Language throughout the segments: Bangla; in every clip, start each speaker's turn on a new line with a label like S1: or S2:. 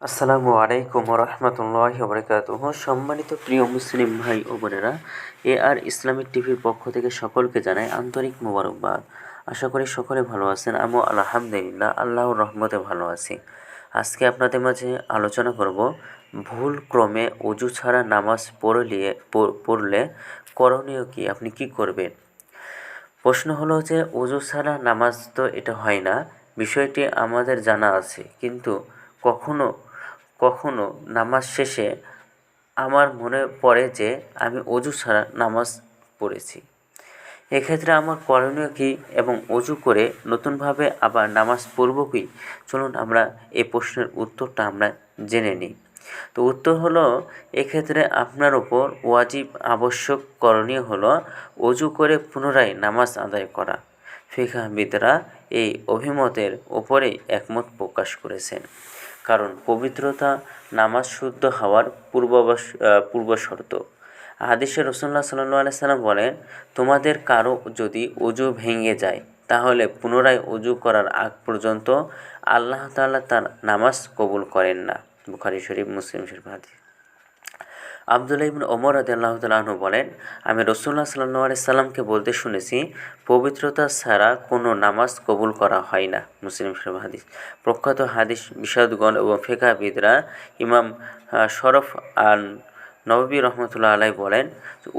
S1: আসসালামু আলাইকুম রহমতুল্লাহি ওবরাকাতুহু। সম্মানিত প্রিয় মুসলিম ভাই ও বোনেরা, আর ইসলামিক টিভির পক্ষ থেকে সকলকে জানাই আন্তরিক মোবারকবাদ। আশা করি সকলে ভালো আছেন। আমিও আলহামদুলিল্লাহ আল্লাহর রহমতে ভালো আছি। আজকে আপনাদের মাঝে আলোচনা করব ভুল ক্রমে অজু ছাড়া নামাজ পড়লে করণীয় কি, আপনি কি করবেন। প্রশ্ন হলো যে অজু ছাড়া নামাজ তো এটা হয় না, বিষয়টি আমাদের জানা আছে, কিন্তু কখনো কখনো নামাজ শেষে আমার মনে পড়ে যে আমি অজু ছাড়া নামাজ পড়েছি। এক্ষেত্রে আমার করণীয় কী এবং অজু করে নতুনভাবে আবার নামাজ পড়ব কি? চলুন আমরা এই প্রশ্নের উত্তরটা আমরা জেনে নিই। তো উত্তর হলো, এক্ষেত্রে আপনার ওপর ওয়াজিব আবশ্যক করণীয় হলো অজু করে পুনরায় নামাজ আদায় করা। ফিকহাবিদরা এই অভিমতের ওপরেই একমত প্রকাশ করেছেন, কারণ পবিত্রতা নামাজ শুদ্ধ হওয়ার পূর্বশর্ত। হাদিসে রাসূলুল্লাহ সাল্লাল্লাহু আলাইহি সাল্লাম বলেন, তোমাদের কারো যদি অজু ভেঙে যায় তাহলে পুনরায় অজু করার আগ পর্যন্ত আল্লাহ তাআলা তার নামাজ কবুল করেন না। বুখারী শরীফ, মুসলিম শরীফ হাদিস। আব্দুল্লাহ ইবনে ওমর রাদিয়াল্লাহু তাআলা আনহু বলেন, আমি রাসূলুল্লাহ সাল্লাল্লাহু আলাইহি সাল্লামকে বলতে শুনেছি, পবিত্রতা ছাড়া কোনো নামাজ কবুল করা হয় না। মুসলিম শরীফ হাদিস। প্রখ্যাত হাদিস বিশারদগণ এবং ফিকহাবিদরা ইমাম শরফ আন নববী রহমতুল্লাহ আলাইহি বলেন,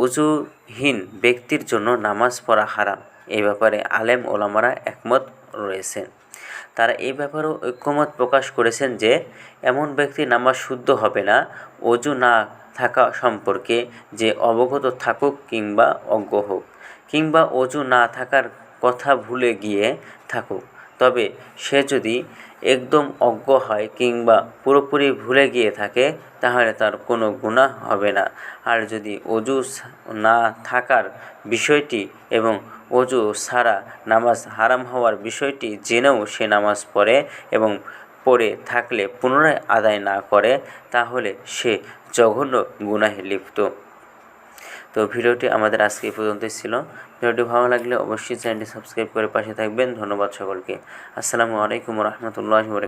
S1: উযুহীন ব্যক্তির জন্য নামাজ পড়া হারাম। এই ব্যাপারে আলেম ওলামারা একমত রয়েছেন। তারা এই ব্যাপারেও ঐকমত্য প্রকাশ করেছেন যে এমন ব্যক্তির নামাজ শুদ্ধ হবে না অজু না থাকা সম্পর্কে যে অবগত থাকুক কিংবা অজ্ঞ হোক, কিংবা অজু না থাকার কথা ভুলে গিয়ে থাকুক। তবে সে যদি একদম অজ্ঞ হয় কিংবা পুরোপুরি ভুলে গিয়ে থাকে তাহলে তার কোনো গুনাহ হবে না। আর যদি অজু না থাকার বিষয়টি এবং অজু ছাড়া নামাজ হারাম হওয়ার বিষয়টি জেনেও সে নামাজ পড়ে এবং পড়ে থাকলে পুনরায় আদায় না করে, তাহলে সে জঘন্য গুনাহে লিপ্ত। তো ভিডিওটি আমাদের আজকে এই পর্যন্তই ছিল। ভিডিওটি ভালো লাগলে অবশ্যই চ্যানেলটি সাবস্ক্রাইব করে পাশে থাকবেন। ধন্যবাদ সকলকে। আসসালামু আলাইকুম রহমতুল্লাহি ওয়া বারাকাতুহু।